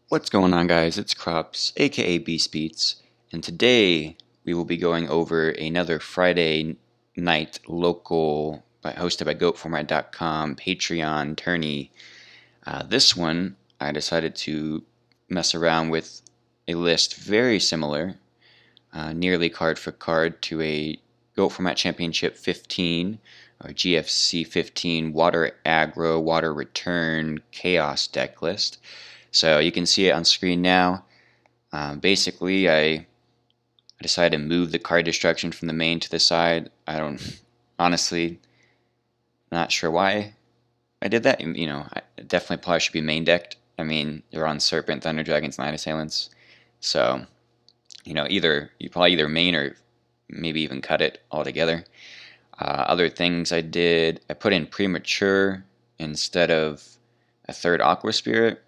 What's going on, guys? It's Crops, aka Beast Beats, and today we will be going over another Friday night local hosted by GoatFormat.com Patreon tourney. This one, I decided to mess around with a list very similar, nearly card for card, to a Goat Format Championship 15 or GFC 15 Water Aggro, Water Return Chaos deck list. So you can see it on screen now. Basically, I decided to move the card destruction from the main to the side. I don't, honestly, not sure why I did that. I definitely probably should be main decked. I mean, you're on Serpent, Thunder Dragons, Night Assailants. So, you probably either main or maybe even cut it altogether. Other things I did, I put in Premature instead of a third Aqua Spirit.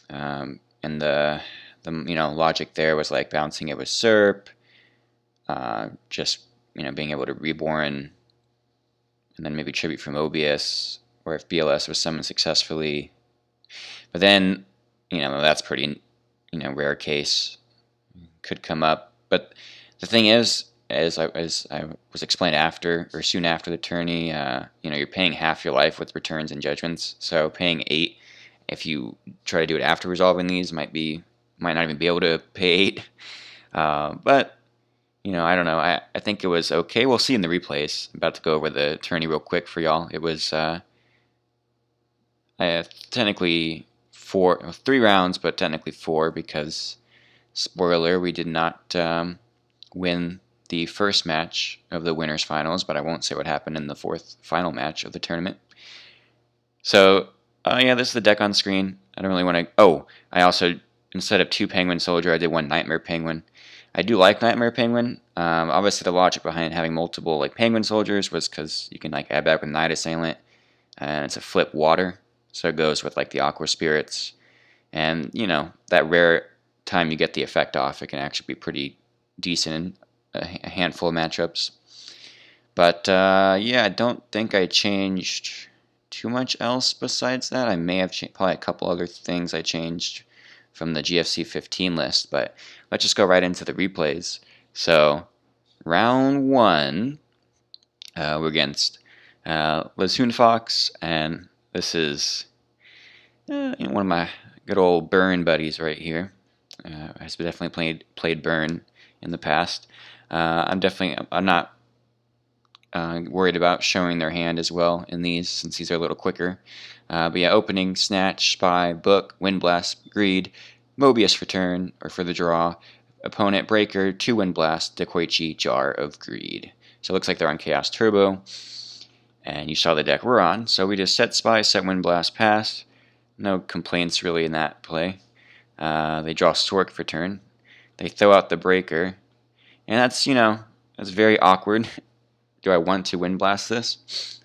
And the logic there was like bouncing it with Serp, just being able to reborn, and then maybe Tribute from Mobius, or if BLS was summoned successfully. But then that's pretty rare case, could come up. But the thing is, as I was explained after or soon after the tourney, you're paying half your life with returns and judgments, so paying 8. If you try to do it after resolving these, might not even be able to pay 8. But I don't know. I think it was okay. We'll see in the replays. I'm about to go over the tourney real quick for y'all. It was technically 3 rounds, but technically 4 because, spoiler, we did not win the first match of the winners finals, but I won't say what happened in the 4th final match of the tournament. So this is the deck on screen. I don't really want to... Oh, I also, instead of 2 Penguin Soldier, I did 1 Nightmare Penguin. I do like Nightmare Penguin. Obviously, the logic behind having multiple Penguin Soldiers was because you can add back with Night Assailant, and it's a flip water, so it goes with the Aqua Spirits. And, that rare time you get the effect off, it can actually be pretty decent in a handful of matchups. But, I don't think I changed too much else besides that. I may have probably a couple other things I changed from the GFC 15 list, but let's just go right into the replays. So, round 1, we're against Lazoon Fox, and this is one of my good old Burn buddies right here. Has definitely played Burn in the past. I'm not worried about showing their hand as well in these, since these are a little quicker. But yeah, opening, Snatch, Spy, Book, Wind Blast, Greed, Mobius Return, or for the draw, opponent Breaker, 2 Wind Blast, Dekoichi, Jar of Greed. So it looks like they're on Chaos Turbo, and you saw the deck we're on. So we just set Spy, set Wind Blast, pass. No complaints really in that play. They draw Stork for turn. They throw out the Breaker, and that's very awkward. Do I want to Wind Blast this?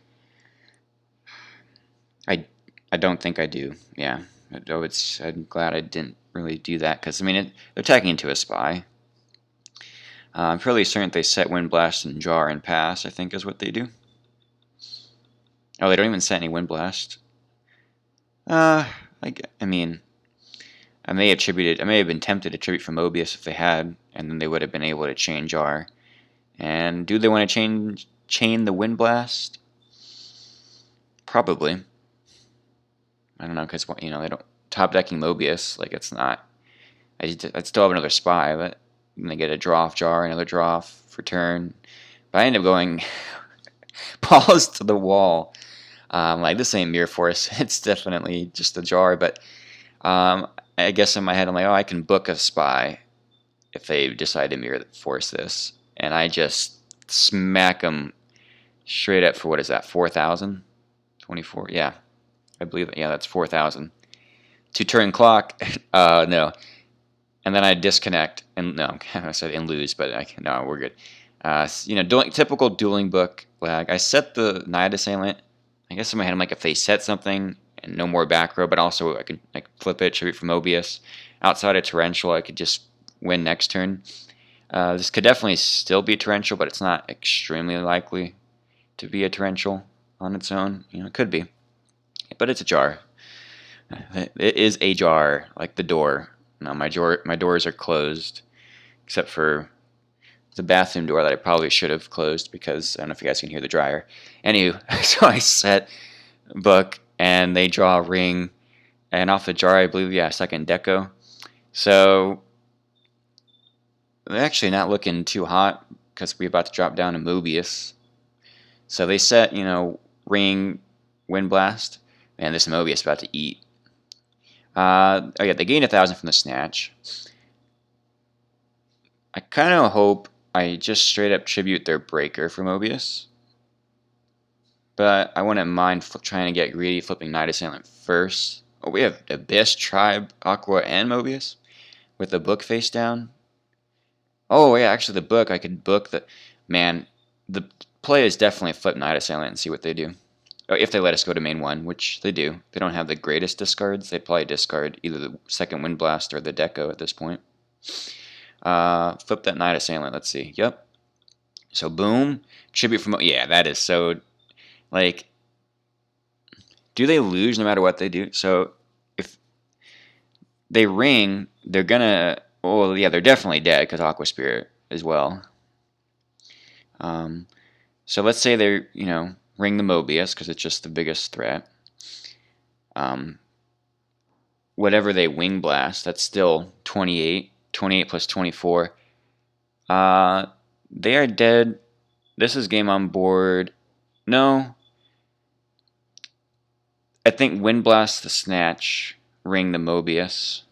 I don't think I do. Yeah. I'm glad I didn't really do that, because they're attacking into a Spy. I'm fairly certain they set Wind Blast and Jar and pass, I think is what they do. Oh, they don't even set any Wind Blast. I may have been tempted to tribute from Mobius if they had, and then they would have been able to chain Jar. And do they want to chain the Wind Blast? Probably. I don't know, because they don't top decking Mobius. It's not. I'd still have another Spy, but they get a draw off Jar, another draw off for turn. But I end up going balls to the wall. This ain't Mirror Force. It's definitely just a Jar. But I guess in my head I'm like, oh, I can book a Spy if they decide to Mirror Force this, and I just smack them straight up for, what is that, 4,000? 24? Yeah. I believe, yeah, that's 4,000. To turn clock, no. And then I disconnect, and no, I said and lose, but no, we're good. Typical dueling book lag. I set the Night Assailant. I guess in my head I'm like, if they set something, and no more back row, but also I could flip it, tribute from Mobius. Outside of Torrential, I could just win next turn. This could definitely still be Torrential, but it's not extremely likely to be a Torrential on its own. It could be. But it's a Jar. It is ajar, like the door. No, my doors are closed, except for the bathroom door that I probably should have closed because I don't know if you guys can hear the dryer. Anywho, so I set book and they draw a ring, and off the jar I believe second deco. So they're actually not looking too hot because we're about to drop down to Mobius. So they set, ring, wind blast, and this Mobius about to eat. Oh yeah, they gained 1,000 from the snatch. I kind of hope I just straight up tribute their breaker for Mobius. But I wouldn't mind trying to get greedy, flipping Night Assailant first. Oh, we have Abyss, Tribe, Aqua, and Mobius with the book face down. Oh yeah, actually the book, I could book the... Man, the play is definitely flip Night Assailant and see what they do. Oh, if they let us go to main 1, which they do. They don't have the greatest discards. They'd probably discard either the second Wind Blast or the Deco at this point. Flip that Night Assailant, let's see. Yep. So boom. Tribute from... Yeah, that is so... Like... Do they lose no matter what they do? So, if they ring, they're gonna... Oh, yeah, they're definitely dead because Aqua Spirit as well. So let's say they're, ring the Mobius because it's just the biggest threat. Whatever they Wing Blast, that's still 28. 28 plus 24. They are dead. This is game on board. No. I think Wind Blast the Snatch, ring the Mobius.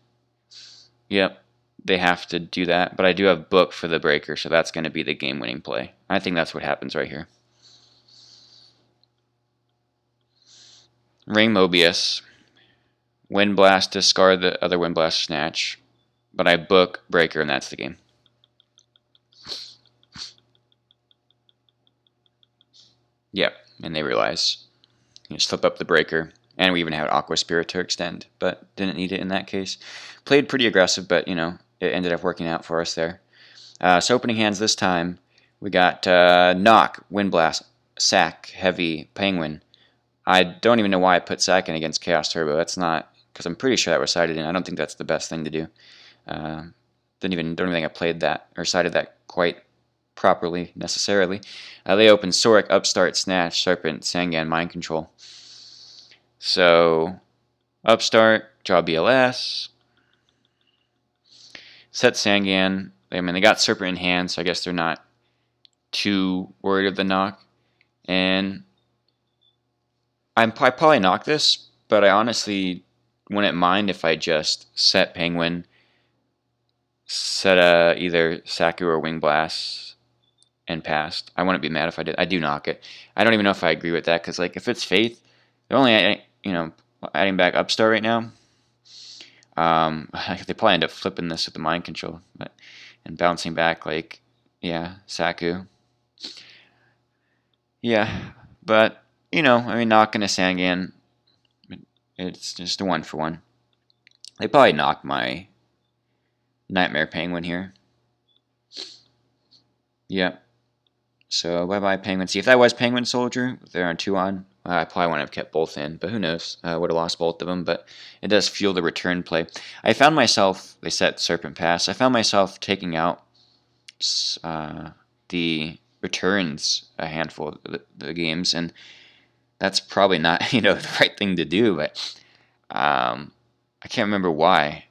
Yep, they have to do that. But I do have Book for the Breaker, so that's going to be the game-winning play. I think that's what happens right here. Ring Mobius. Wind Blast, discard the other Wind Blast Snatch. But I Book Breaker, and that's the game. Yep, and they realize. You just flip up the Breaker. And we even had Aqua Spirit to extend, but didn't need it in that case. Played pretty aggressive, but, it ended up working out for us there. So opening hands this time, we got Knock, Wind Blast, Sack, Heavy, Penguin. I don't even know why I put Sack in against Chaos Turbo. That's not, because I'm pretty sure that was sided in. I don't think that's the best thing to do. Don't even think I played that, or sided that quite properly, necessarily. They opened Soric, Upstart, Snatch, Serpent, Sangan, Mind Control. So, Upstart, draw BLS, set Sangan. I mean, they got Serpent in hand, so I guess they're not too worried of the knock. And I probably knock this, but I honestly wouldn't mind if I just set Penguin, set either Saku or Wing Blast, and passed. I wouldn't be mad if I did. I do knock it. I don't even know if I agree with that, because like if it's Faith, they're only adding back Upstart right now. They probably end up flipping this with the Mind Control, and bouncing back Saku. Yeah, but knocking a Sangan, it's just a 1-for-1. They probably knock my Nightmare Penguin here. Yep. So bye-bye Penguin. See, if that was Penguin Soldier, they're on 2-on. I probably wouldn't have kept both in, but who knows? I would have lost both of them, but it does fuel the return play. I found myself, they set Serpent Pass, I found myself taking out the returns a handful of the games, and that's probably not, the right thing to do, but I can't remember why.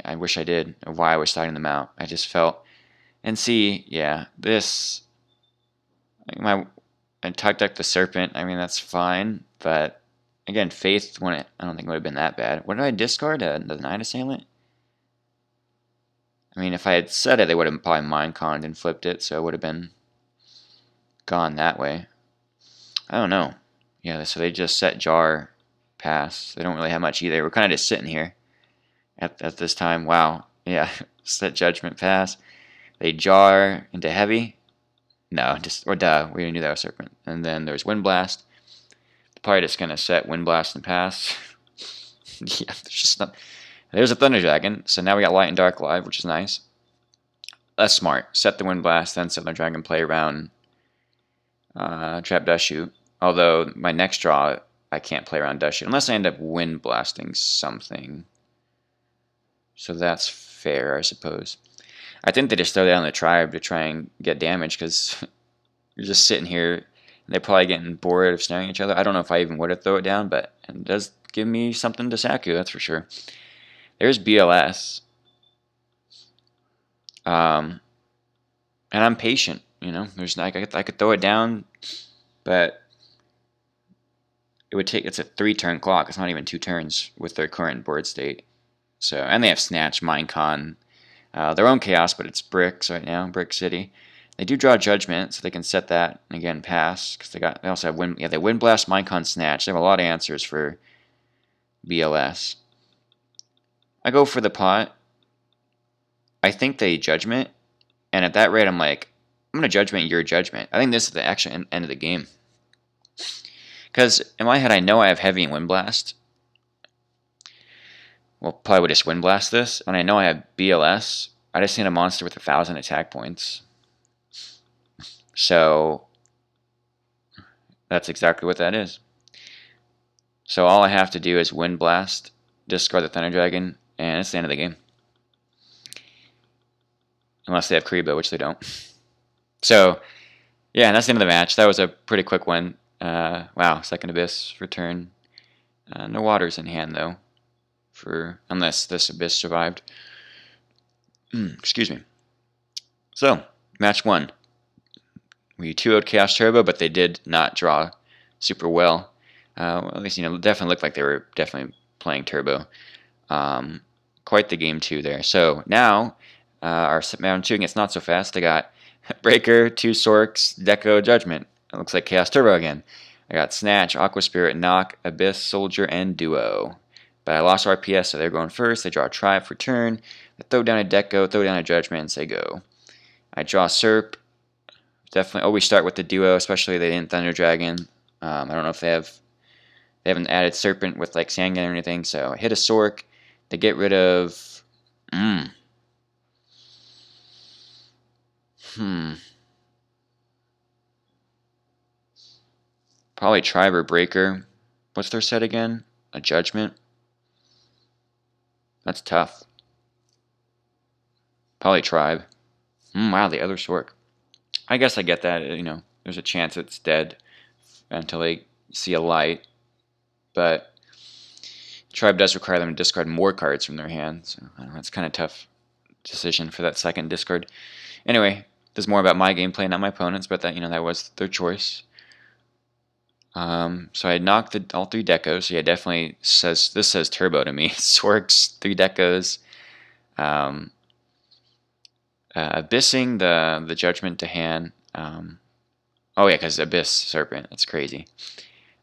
I wish I did, or why I was starting them out. I just felt, and see, this, I tucked up the Serpent. I mean, that's fine, but again, Faith, I don't think it would have been that bad. What did I discard? The Night Assailant? I mean, if I had said it, they would have probably Mind Conned and flipped it, so it would have been gone that way. I don't know. Yeah, so they just set Jar, pass. They don't really have much either. We're kind of just sitting here at this time. Wow. Yeah, set Judgment, pass. They Jar into Heavy. No, we already knew that was Serpent. And then there's Wind Blast. Probably just going to set Wind Blast and pass. Yeah, there's a Thunder Dragon. So now we got Light and Dark live, which is nice. That's smart. Set the Wind Blast, then Thunder Dragon, play around Trap Dash Shoot. Although my next draw I can't play around Dushy unless I end up wind blasting something. So that's fair, I suppose. I think they just throw down the tribe to try and get damage because you're just sitting here and they're probably getting bored of staring at each other. I don't know if I even would have thrown it down, but it does give me something to Saku, that's for sure. There's BLS. And I'm patient, you know. There's I could throw it down, but it would take, it's a 3-turn clock. It's not even 2 turns with their current board state. So, and they have Snatch, Minecon, their own Chaos, but it's Bricks right now, Brick City. They do draw Judgment, so they can set that and again pass because they also have Wind. Yeah, they Wind Blast, Minecon, Snatch. They have a lot of answers for BLS. I go for the pot. I think they Judgment, and at that rate, I'm like, I'm gonna Judgment your Judgment. I think this is the actual end of the game. Because in my head, I know I have Heavy and Wind Blast. Well, probably would just Wind Blast this. And I know I have BLS. I just need a monster with 1,000 attack points. So that's exactly what that is. So all I have to do is Wind Blast, discard the Thunder Dragon, and it's the end of the game. Unless they have Karibo, which they don't. So, yeah, that's the end of the match. That was a pretty quick one. Wow, second Abyss return. No Waters in hand, though. Unless this Abyss survived. Excuse me. So, match 1. We 2-0'd Chaos Turbo, but they did not draw super well. At least, it definitely looked like they were definitely playing Turbo. Quite the game 2 there. So, now, our round 2 against Not So Fast, they got Breaker, 2 Sorks, Deco, Judgment. It looks like Chaos Turbo again. I got Snatch, Aqua Spirit, Knock, Abyss, Soldier, and Duo. But I lost RPS, so they're going first. They draw a Tribe for turn. They throw down a Deco, throw down a Judgment, and say go. I draw Serp. Definitely always start with the Duo, especially they didn't Thunder Dragon. I don't know if they haven't added Serpent with like Sangan or anything, so I hit a Sork. They get rid of... Probably Tribe or Breaker. What's their set again? A Judgment? That's tough. Probably Tribe. Wow, the other Sork. I guess I get that, there's a chance it's dead until they see a light. But Tribe does require them to discard more cards from their hand, so I don't know, that's kind of tough decision for that second discard. Anyway, this is more about my gameplay, not my opponent's, but that that was their choice. So I knocked all 3 Decos. So yeah, definitely this says Turbo to me. Sorks, 3 Decos. Abyssing the Judgment to hand. Oh yeah, because Abyss Serpent. That's crazy.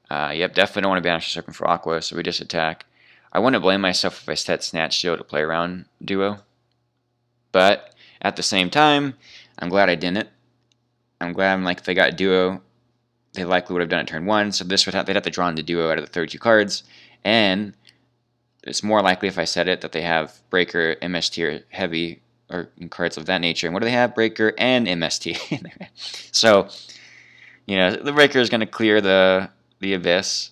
Yep, definitely don't want to banish the Serpent for Aqua, so we just attack. I wouldn't blame myself if I set Snatch Shield to play around Duo. But at the same time, I'm glad I didn't. I'm glad if they got Duo, they likely would have done it turn 1, so they'd have to draw into Duo out of the 32 cards, and it's more likely if I said it that they have Breaker, MST, or Heavy, or cards of that nature. And what do they have? Breaker and MST. So, the Breaker is going to clear the Abyss,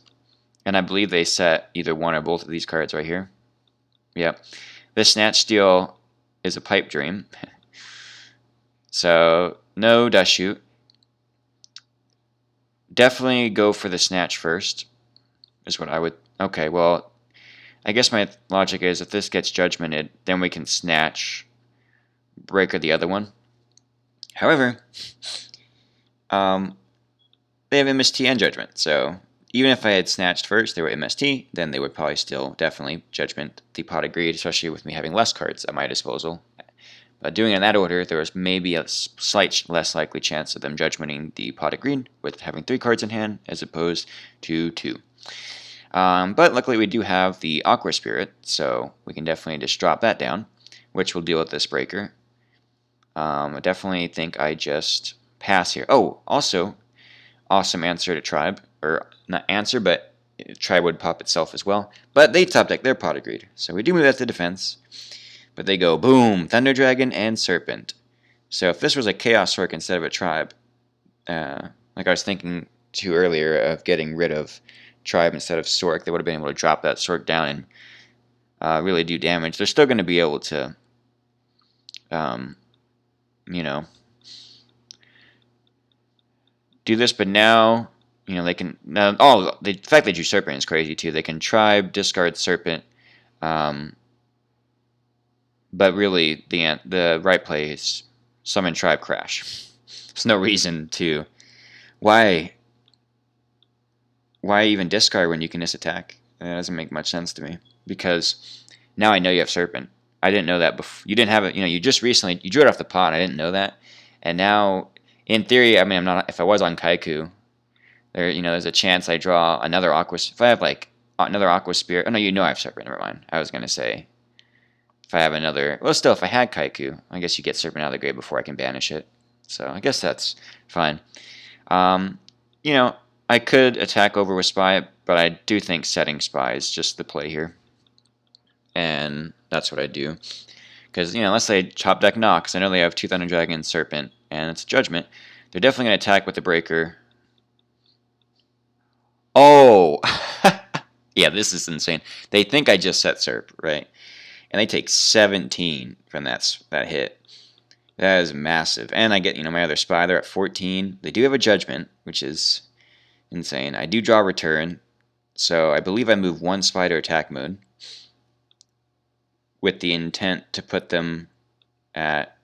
and I believe they set either one or both of these cards right here. Yep. This Snatch Steal is a Pipe Dream. So, no Dust Shoot. Definitely go for the Snatch first, is what I would... Okay, well, I guess my logic is if this gets Judgmented, then we can Snatch Breaker the other one. However, they have MST and Judgment, so even if I had Snatched first, they were MST, then they would probably still definitely Judgment the Pot of Greed, especially with me having less cards at my disposal. But doing it in that order, there was maybe a slight less likely chance of them Judgmenting the Pot of Greed with having 3 cards in hand as opposed to 2. But luckily we do have the Aqua Spirit, so we can definitely just drop that down, which will deal with this Breaker. I definitely think I just pass here. Oh, also, awesome answer to Tribe. Or, not answer, but Tribe would pop itself as well. But they top deck their Pot of Greed, so we do move that to defense. But they go, boom, Thunder Dragon and Serpent. So if this was a Chaos Sork instead of a Tribe, like I was thinking to earlier of getting rid of Tribe instead of Sork, they would have been able to drop that Sork down and really do damage. They're still going to be able to, you know, do this, but now, you know, they can. Now, oh, the fact they drew Serpent is crazy too. They can Tribe, discard Serpent, but really the right play is summon Tribe, Crash. There's no reason to why even discard when you can just attack. That doesn't make much sense to me, because now I know you have Serpent. I didn't know that before. You didn't have it. You know, you just recently you drew it off the pot. I didn't know that, and now in theory, I mean, I'm not. If I was on Kaiku, there's a chance I draw another Aqua. If I have like another Aqua Spirit, oh no, I have Serpent. Never mind. I was gonna say if I have another. Well, still, if I had Kaiku, I guess you get Serpent out of the grave before I can banish it. So I guess that's fine. You know, I could attack over with Spy, but I do think setting Spy is just the play here, and that's what I do. Because, unless they top deck Nox, I know they have 2 Thunder Dragon, Serpent, and it's Judgment. They're definitely going to attack with the Breaker. Oh! Yeah, this is insane. They think I just set Serp, right? And they take 17 from that hit. That is massive. And I get, my other Spy. They're at 14. They do have a Judgment, which is insane. I do draw Return, so I believe I move 1 Spy to attack mode, with the intent to put them at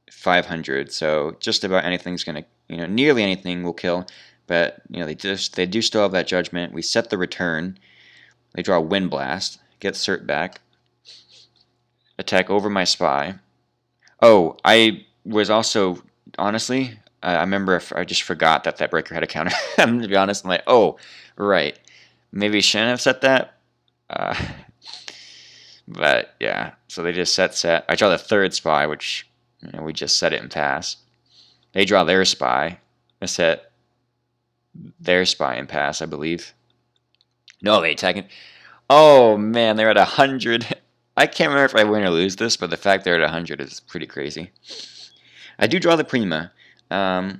500. So just about anything's going to, nearly anything will kill. But, they do still have that Judgment. We set the Return. They draw Wind Blast. Get Cert back. Attack over my Spy. Oh, I was also, honestly, I remember I just forgot that Breaker had a counter. I'm to be honest, I'm like, oh, right. Maybe shouldn't have set that. But yeah, so they just set. I draw the 3rd Spy, which we just set it and pass. They draw their Spy. I set their Spy and pass, I believe. No, they attack it. Oh man, they're at 100. I can't remember if I win or lose this, but the fact they're at 100 is pretty crazy. I do draw the Prima. I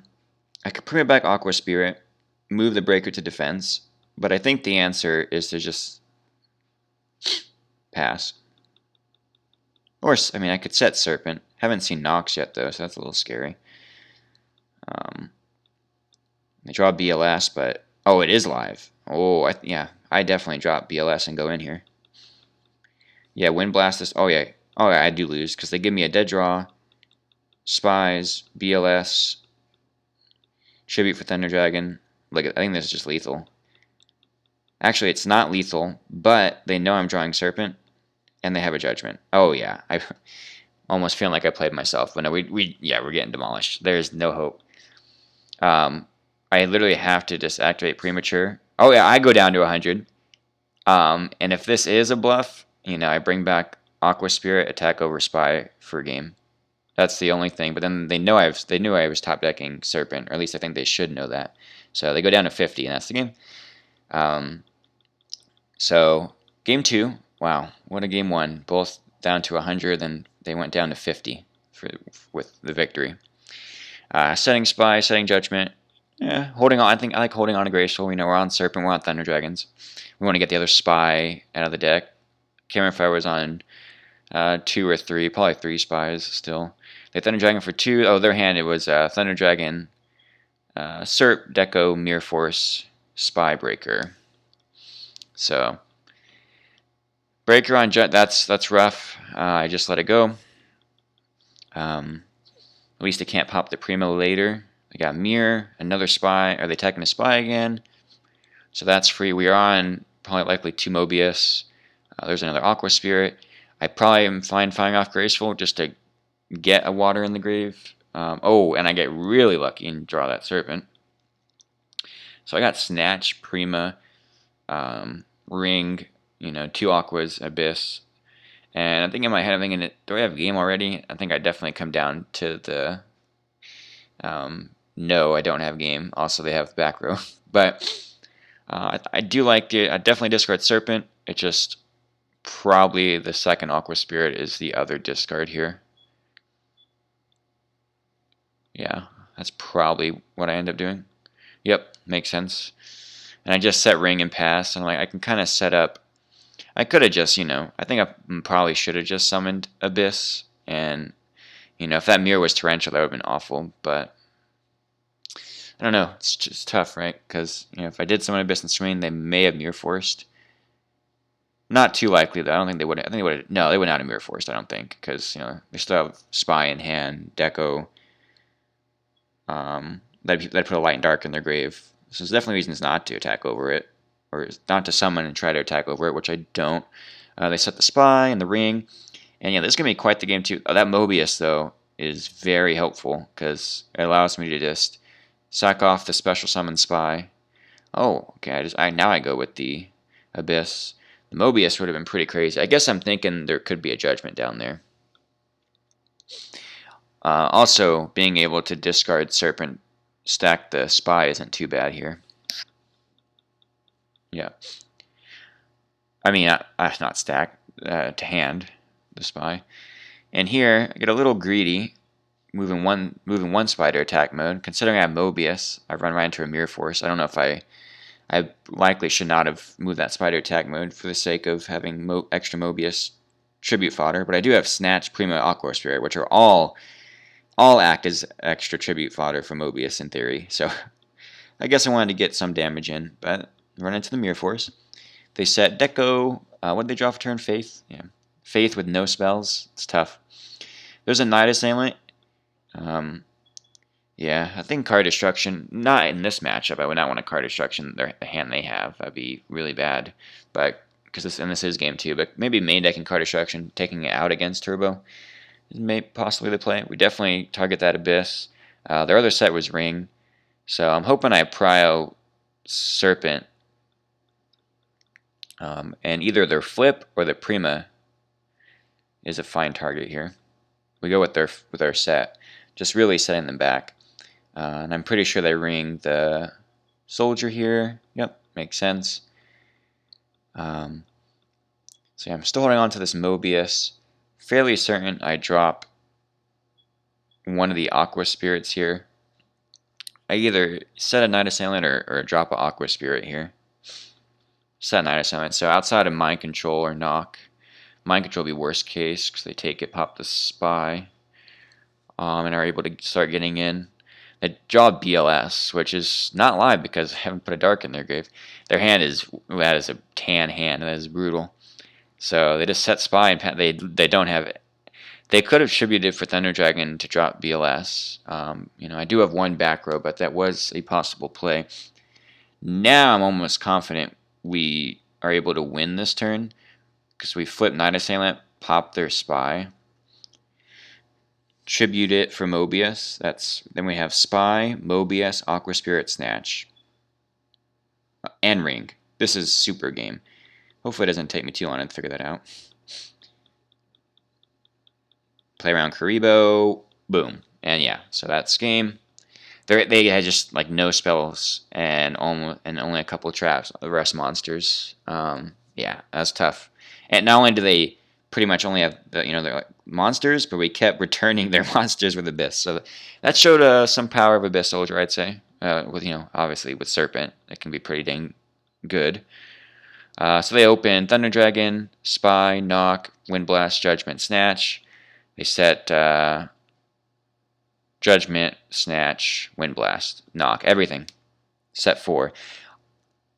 could Prima back Aqua Spirit, move the Breaker to defense, but I think the answer is to just pass. Or, I mean, I could set Serpent. Haven't seen Nox yet, though, so that's a little scary. I draw BLS, but... Oh, it is live. Oh, yeah. I definitely drop BLS and go in here. Yeah, Wind Blast this... Oh, yeah. Oh, yeah, I do lose, because they give me a dead draw, Spies, BLS, Tribute for Thunder Dragon. Look, I think this is just lethal. Actually, it's not lethal, but they know I'm drawing Serpent, and they have a Judgment. Oh, yeah. I almost feeling like I played myself, but no, we're getting demolished. There's no hope. I literally have to just activate Premature. Oh, yeah, I go down to 100. And if this is a bluff, I bring back Aqua Spirit, attack over Spy for a game. That's the only thing. But then they knew I was top decking Serpent, or at least I think they should know that. So they go down to 50, and that's the game. So game 2, wow, what a game 1. Both down to 100, then they went down to 50 with the victory. Setting Spy, setting Judgment. Yeah, holding on. I like holding on to Graceful. We're on Serpent, we're on Thunder Dragons. We want to get the other Spy out of the deck. Can't remember if I was on 2 or 3, probably 3 Spies still. They Thunder Dragon for 2. Oh, their hand, it was Thunder Dragon, Serp, Deco, Mirror Force, Spy Breaker. So, Breaker on Jet, that's rough. I just let it go. At least they can't pop the Prima later. They got Mirror, another Spy. Are they attacking a Spy again? So that's free. We are on probably likely 2 Mobius. There's another Aqua Spirit. I probably am fine firing off Graceful just to get a Water in the Grave. Oh, and I get really lucky and draw that Serpent. So I got Snatch, Prima, Ring, 2 Aquas, Abyss. And I think in my head, I'm thinking, do I have a game already? I think I definitely come down to the no, I don't have game. Also, they have back row. But I do like it. I definitely discard Serpent. It just probably the second Aqua Spirit is the other discard here. Yeah, that's probably what I end up doing. Yep, makes sense. And I just set ring and pass, and I'm like, I can kind of set up. I could have just, I think I probably should have just summoned Abyss, and, if that mirror was Torrential, that would have been awful, but I don't know, it's just tough, right? Because, if I did summon Abyss and swing, they may have mirror forced. Not too likely, though. I don't think they would. I think they would. No, they would not have mirror forced. I don't think, because they still have Spy in hand, Deco. They'd put a Light and Dark in their grave. So there's definitely reasons not to attack over it, or not to summon and try to attack over it, which I don't. They set the Spy and the Ring, and yeah, this is gonna be quite the game too. Oh, that Mobius though is very helpful because it allows me to just sack off the special summon Spy. Oh, okay. Now I go with the Abyss. The Mobius would have been pretty crazy. I guess I'm thinking there could be a Judgment down there. Also, being able to discard Serpent, stack the Spy isn't too bad here. Yeah. I mean, not stack, to hand the Spy. And here, I get a little greedy, moving one Spy to attack mode. Considering I have Mobius, I run right into a Mirror Force. I don't know if I likely should not have moved that Spy to attack mode for the sake of having extra Mobius tribute fodder, but I do have Snatch, Prima, Aqua Spirit, which are all act as extra tribute fodder for Mobius in theory. So I guess I wanted to get some damage in, but run into the Mirror Force. They set Deco. What did they draw for turn? Faith? Yeah. Faith with no spells. It's tough. There's a Night Assailant. Yeah, I think Card Destruction, not in this matchup. I would not want a Card Destruction the hand they have. That'd be really bad. But because this is game 2, but maybe main decking Card Destruction, taking it out against Turbo may possibly the play. We definitely target that Abyss. Their other set was Ring, so I'm hoping I prio Serpent, and either their flip or the Prima is a fine target here. We go with their set, just really setting them back. And I'm pretty sure they ring the Soldier here. Yep, makes sense. So yeah, I'm still holding on to this Mobius. Fairly certain I drop one of the Aqua Spirits here. I either set a Night Assailant or drop an Aqua Spirit here. Set a Night Assailant. So outside of Mind Control or Knock, Mind Control would be worst case because they take it, pop the Spy, and are able to start getting in. They draw BLS, which is not live because I haven't put a Dark in their grave. Their hand that is a tan hand. That is brutal. So they just set Spy and they don't have it. They could have tributed for Thunder Dragon to drop BLS. I do have one back row, but that was a possible play. Now I'm almost confident we are able to win this turn because we flip Night Assailant, pop their Spy, tribute it for Mobius. Then we have Spy, Mobius, Aqua Spirit, Snatch, and Ring. This is super game. Hopefully it doesn't take me too long to figure that out. Play around Karibo, boom, and yeah, so that's game. They had just like no spells and only a couple of traps. The rest monsters. Yeah, that's tough. And not only do they pretty much only have they're like monsters, but we kept returning their monsters with Abyss. So that showed some power of Abyss Soldier, I'd say. With obviously with Serpent, it can be pretty dang good. So they open Thunder Dragon, Spy, Knock, Wind Blast, Judgment, Snatch. They set Judgment, Snatch, Wind Blast, Knock, everything. Set 4.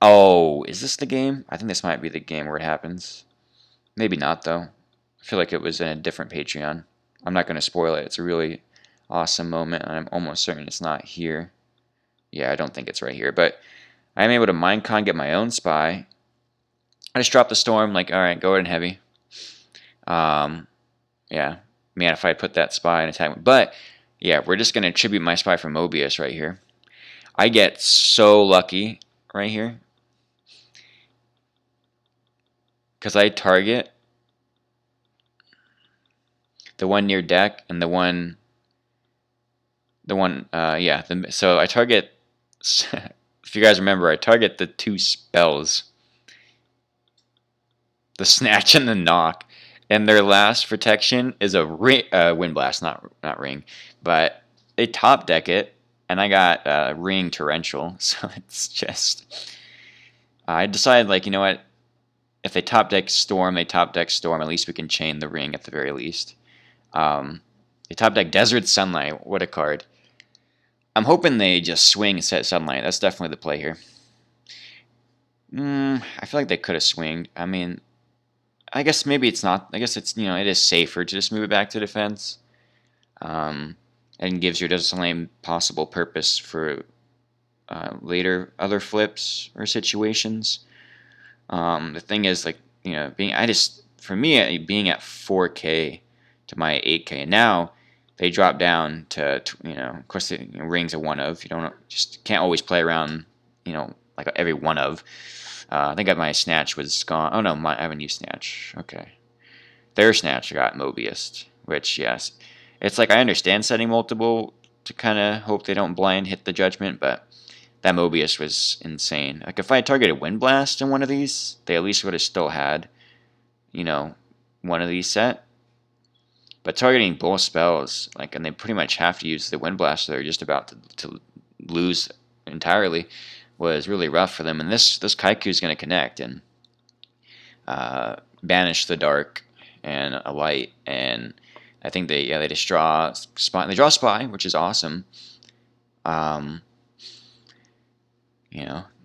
Oh, is this the game? I think this might be the game where it happens. Maybe not, though. I feel like it was in a different Patreon. I'm not going to spoil it. It's a really awesome moment, and I'm almost certain it's not here. Yeah, I don't think it's right here. But I'm able to Mindcon, get my own Spy. I just drop the Storm, like, alright, go ahead and heavy. Yeah. Man, if I put that Spy in attack. But, yeah, we're just going to tribute my Spy from Mobius right here. I get so lucky right here. Because I target the one near deck and the one, so I target, if you guys remember, I target the 2 spells. The Snatch and the Knock. And their last protection is a Wind Blast, not Ring. But they top deck it, and I got Ring Torrential. So it's just I decided, like, you know what? If they top deck Storm, they top deck Storm. At least we can chain the ring at the very least. They top deck Desert Sunlight. What a card. I'm hoping they just swing set Sunlight. That's definitely the play here. I feel like they could have swinged. I mean, I guess maybe it's not. I guess it's, it is safer to just move it back to defense. And gives your Desert Sunlight possible purpose for later other flips or situations. The thing is, like, for me, being at 4K to my 8K, and now they drop down to, of course, rings a one of. You can't always play around, like every one of. I think my Snatch was gone. Oh no, I haven't used Snatch. Okay, their Snatch got Mobius, which, yes, it's like I understand setting multiple to kind of hope they don't blind hit the Judgment, but that Mobius was insane. Like, if I had targeted Wind Blast in one of these, they at least would have still had, one of these set. But targeting both spells, like, and they pretty much have to use the Wind Blast, so they're just about to lose entirely, was really rough for them. And this Kaiku is going to connect and banish the dark and a light, and I think they just draw Spy. They draw Spy, which is awesome.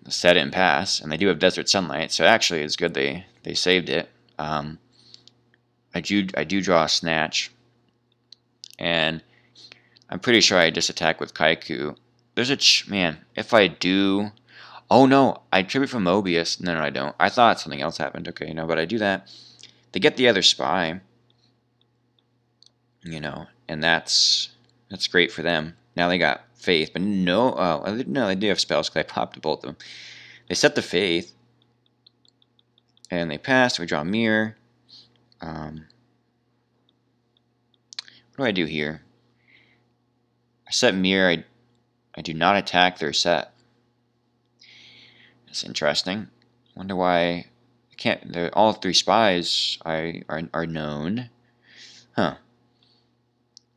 Set it and pass, and they do have Desert Sunlight, so actually it's good they saved it. I do draw a Snatch, and I'm pretty sure I just attack with Kaiku. There's man, if I do... Oh no, I tribute from Mobius. No, I don't. I thought something else happened. Okay, no, but I do that. They get the other Spy, and that's great for them. Now they got Faith, but no, they do have spells because I popped both of them. They set the Faith, and they pass. We draw Mirror. What do I do here? I set Mirror. I do not attack their set. That's interesting. Wonder why I can't. All three Spies are known. Huh.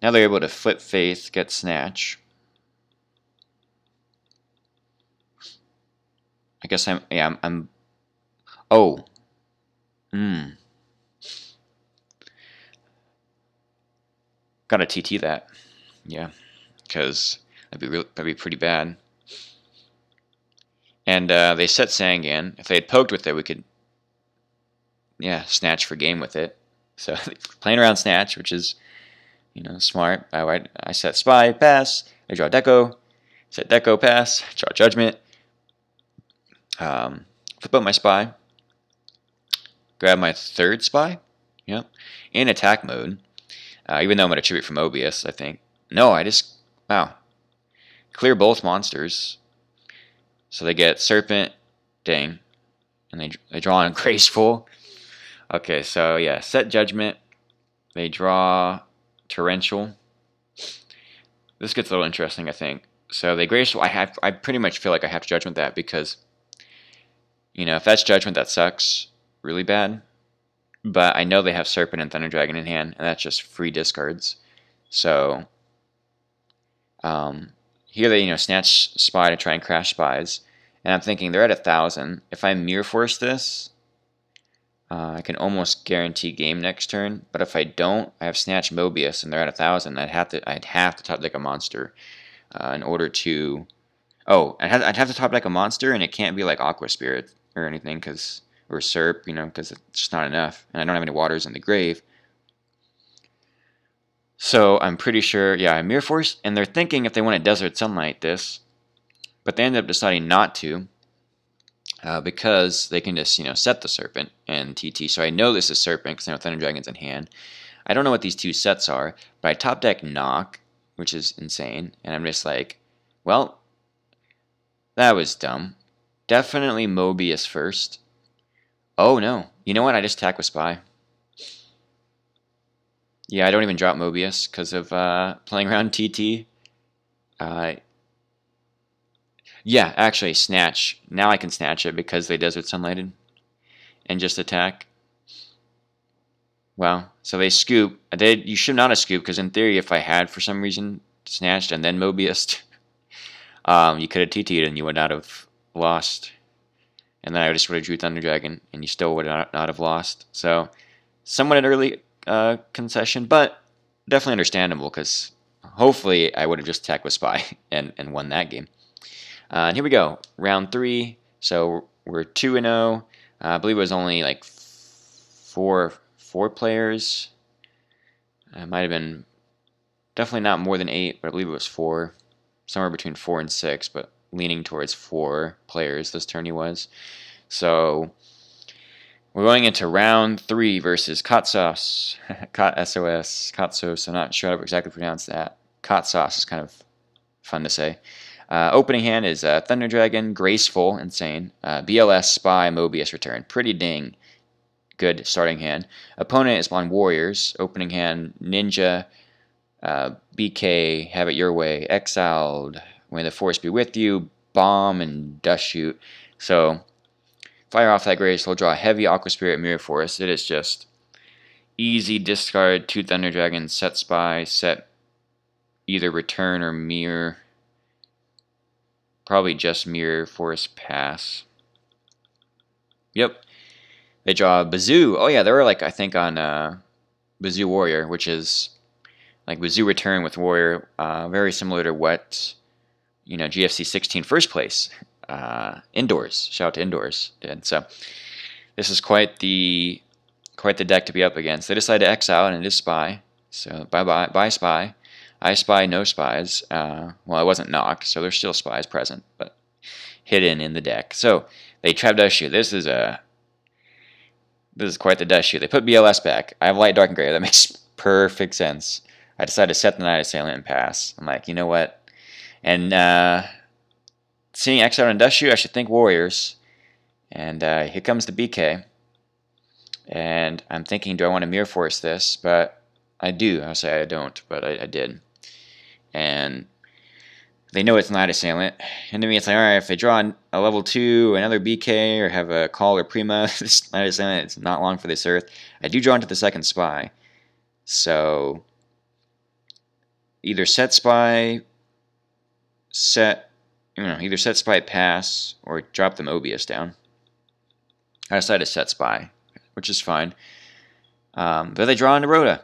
Now they're able to flip Faith, get Snatch. I guess I'm. Oh. Gotta TT that. Yeah. Because that'd be pretty bad. And they set Sangan. If they had poked with it, we could, Snatch for game with it. So playing around Snatch, which is, smart. I set Spy, pass. I draw Deco. Set Deco, pass. Draw Judgment. Flip out my Spy. Grab my third Spy. Yep. In attack mode. Even though I'm going to tribute from Mobius, I think. No, wow. Clear both monsters. So they get Serpent, dang, and they draw on Graceful. Okay, so yeah, set Judgment. They draw Torrential. This gets a little interesting, I think. So they Graceful. I pretty much feel like I have to Judgment that because, if that's Judgment, that sucks really bad. But I know they have Serpent and Thunder Dragon in hand, and that's just free discards. So here they, Snatch Spy to try and crash Spies. And I'm thinking they're at 1,000. If I Mirror Force this, I can almost guarantee game next turn. But if I don't, I have Snatch Mobius, and they're at 1,000. I'd have to top deck a monster in order to... Oh, I'd have to top deck a monster, and it can't be like Aqua Spirit or anything, or Serp, because it's just not enough. And I don't have any waters in the grave. So I'm pretty sure, I Mirror Force, and they're thinking if they want to Desert Sunlight this, but they end up deciding not to because they can just, set the Serpent and TT. So I know this is Serpent because I know Thunder Dragon's in hand. I don't know what these two sets are, but I top deck Knock, which is insane, and I'm just like, well, that was dumb. Definitely Mobius first. Oh no, you know what? I just attack with Spy. Yeah, I don't even drop Mobius because of playing around TT. Yeah, actually, Snatch. Now I can Snatch it because they Desert Sunlighted. And just attack. Wow. So they scoop. You should not have scooped because in theory, if I had for some reason Snatched and then Mobius, you could have TT'd and you would not have lost. and then I just would have drew Thunder Dragon, and you still would not have lost. So somewhat an early concession, but definitely understandable because hopefully I would have just attacked with Spy and won that game. And here we go, round 3. So we're 2-0. I believe it was only like four players. It might have been definitely not more than 8, but I believe it was 4, somewhere between 4 and 6, but leaning towards 4 players this tourney was. So we're going into round 3 versus Kotsos. Kotsos. I'm not sure how to exactly pronounce that. Kotsos is kind of fun to say. Opening hand is Thunder Dragon, Graceful, Insane, BLS, Spy, Mobius, Return. Pretty dang good starting hand. Opponent is on Warriors. Opening hand, Ninja, BK, Have It Your Way, Exiled, May the Force Be With You, Bomb, and Dust Shoot. So fire off that Graceful, draw a heavy Aqua Spirit, Mirror Force. It is just easy discard 2 Thunder Dragons, set Spy, set either Return or Mirror. Probably just Mirror Force, pass. Yep. They draw Bazoo. Oh yeah, they were like, I think on Bazoo Warrior, which is like Bazoo Return with Warrior, very similar to what GFC 16 first place Indoors. Shout out to Indoors did. So this is quite the deck to be up against. They decide to exile, and it is Spy. So bye Spy. I spy no spies. Well, I wasn't knocked, so there's still spies present, but hidden in the deck. So they trap Dust Shoot. This is quite the Dust Shoot. They put BLS back. I have Light, Dark, and Gray. That makes perfect sense. I decided to set the Night Assailant and pass. I'm like, you know what? And seeing Exile and Dust Shoot, I should think Warriors. And here comes the BK. And I'm thinking, do I want to Mirror Force this? But I do. I'll say I don't, but I did. And they know it's Night Assailant. And to me, it's like, alright, if they draw a level 2, another BK, or have a Call or Prima, this Night Assailant, it's not long for this Earth. I do draw into the second Spy. So either set Spy, either set Spy, pass, or drop the Mobius down. I decided to set Spy, which is fine. But they draw into Rhoda.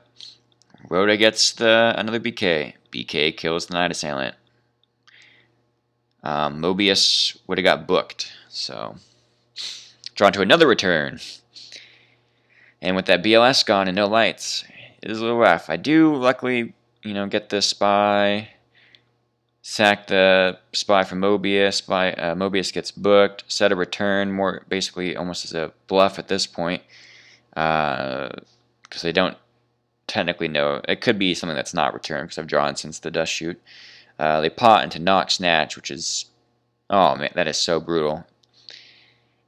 Rhoda gets another BK. BK kills the Night Assailant. Mobius would have got booked. So drawn to another Return. And with that BLS gone and no lights, it is a little rough. I do luckily, get the Spy, sack the Spy from Mobius. Mobius gets booked, set a Return, more basically almost as a bluff at this point, because they don't technically know. It could be something that's not Return because I've drawn since the Dust Shoot. They pot into Knock Snatch, which is, oh man, that is so brutal.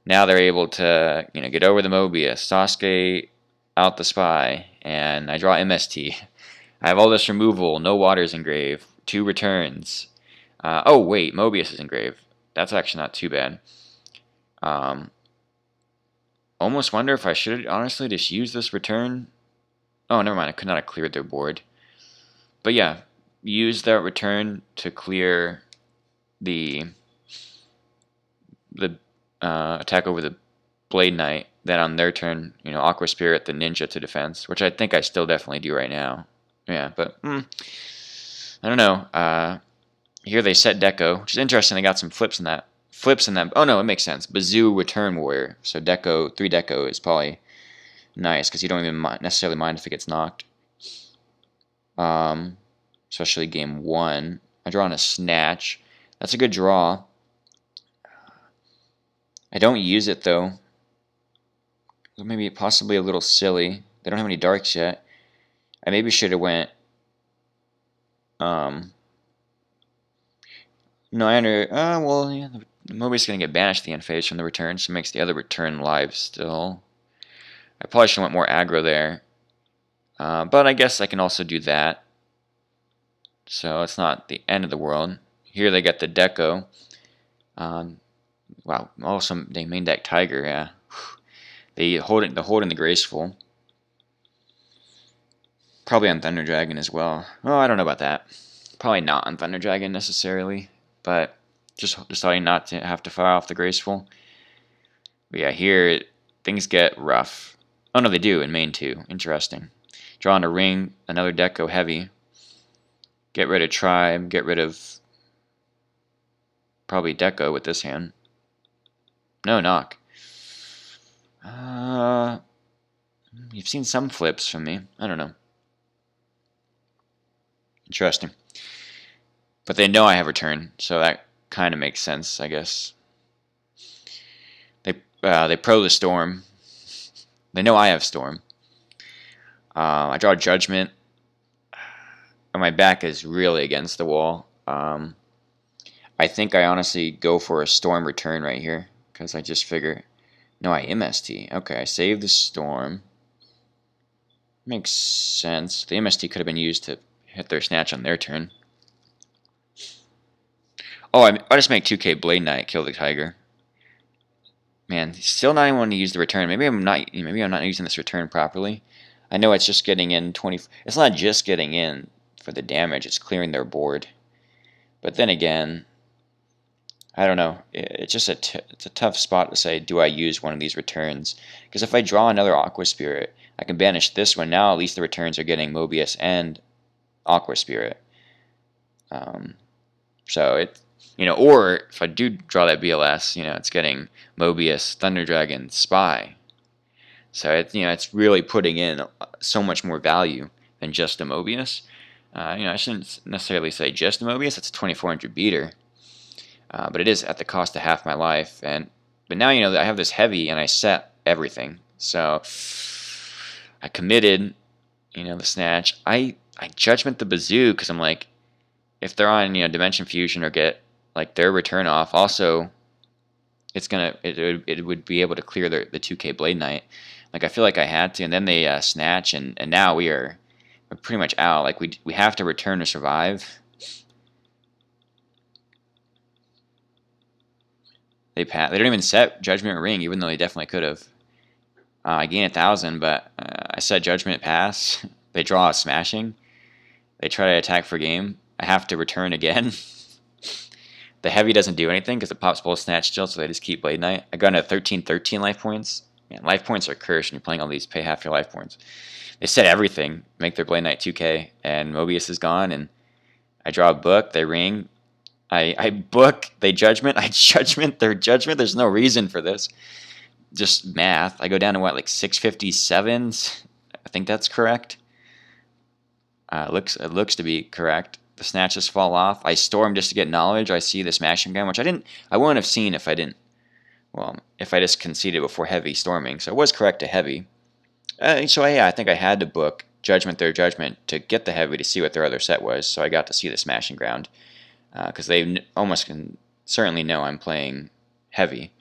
Now they're able to, get over the Mobius, Sasuke out the Spy, and I draw MST. I have all this removal, no Waters engraved, 2 Returns. Oh wait, Mobius is engraved. That's actually not too bad. Almost wonder if I should honestly just use this Return. Oh, never mind. I could not have cleared their board. But yeah, use that Return to clear the attack over the Blade Knight. Then on their turn, Aqua Spirit the Ninja to defense, which I think I still definitely do right now. Yeah, but I don't know. Here they set Deco, which is interesting. They got some flips in that. Oh no, it makes sense. Bazoo Return Warrior. So 3 Deco is probably nice because you don't even necessarily mind if it gets knocked. Especially game 1. I draw on a Snatch. That's a good draw. I don't use it though. Maybe possibly a little silly. They don't have any darks yet. I maybe should have went. No, I under. Well, yeah, the Mobius is gonna get banished at the end phase from the Return, so it makes the other Return live still. I probably should have went more aggro there. But I guess I can also do that. So it's not the end of the world. Here they get the Deco. Wow, also they main deck Tiger, yeah. They hold in the Graceful. Probably on Thunder Dragon as well. Oh, I don't know about that. Probably not on Thunder Dragon necessarily, but just deciding not to have to fire off the Graceful. But yeah, here things get rough. Oh no, they do in main 2. Interesting. Drawing a ring, another deco heavy. Get rid of tribe, get rid of probably deco with this hand. No, knock. You've seen some flips from me. I don't know. Interesting. But they know I have return, so that kind of makes sense, I guess. They pro the storm. They know I have storm. I draw judgment. And my back is really against the wall. I think I honestly go for a storm return right here because I just figure, no, I MST. Okay, I save the storm. Makes sense. The MST could have been used to hit their snatch on their turn. Oh, I just make 2k Blade Knight, kill the tiger. Man, still not even want to use the return. Maybe I'm not using this return properly. I know it's just getting in 20. It's not just getting in for the damage. It's clearing their board. But then again, I don't know. It's just it's a tough spot to say, do I use one of these returns? Because if I draw another Aqua Spirit, I can banish this one. Now at least the returns are getting Mobius and Aqua Spirit. So it, or if I do draw that BLS, it's getting Mobius, Thunder Dragon, Spy. So it's really putting in so much more value than just a Mobius. I shouldn't necessarily say just a Mobius. It's a 2400 beater. But it is at the cost of half my life. But now that I have this heavy and I set everything. So I committed, the snatch. I judgment the bazoo because I'm like, if they're on Dimension Fusion or get like their return off, also it would be able to clear the 2k Blade Knight. Like I feel like I had to, and then they snatch, and now we're pretty much out. Like we have to return to survive. They don't even set Judgment Ring, even though they definitely could have. I gain 1,000, but I set Judgment Pass. They draw a Smashing. They try to attack for game. I have to return again. The heavy doesn't do anything because it pops both Snatch still, so they just keep Blade Knight. I got into 13 life points. Man, life points are cursed when you're playing all these. Pay half your life points. They set everything, make their Blade Knight 2k, and Mobius is gone, and I draw a book, they ring. I book, they judgment, I judgment, their judgment. There's no reason for this. Just math. I go down to what, like 657s? I think that's correct. It looks to be correct. The snatches fall off. I storm just to get knowledge. I see the smashing gun, which I wouldn't have seen if I didn't. Well, if I just conceded before heavy storming. So it was correct to heavy. So yeah, I think I had to book judgment their judgment to get the heavy to see what their other set was. So I got to see the smashing ground. Because they almost can certainly know I'm playing heavy.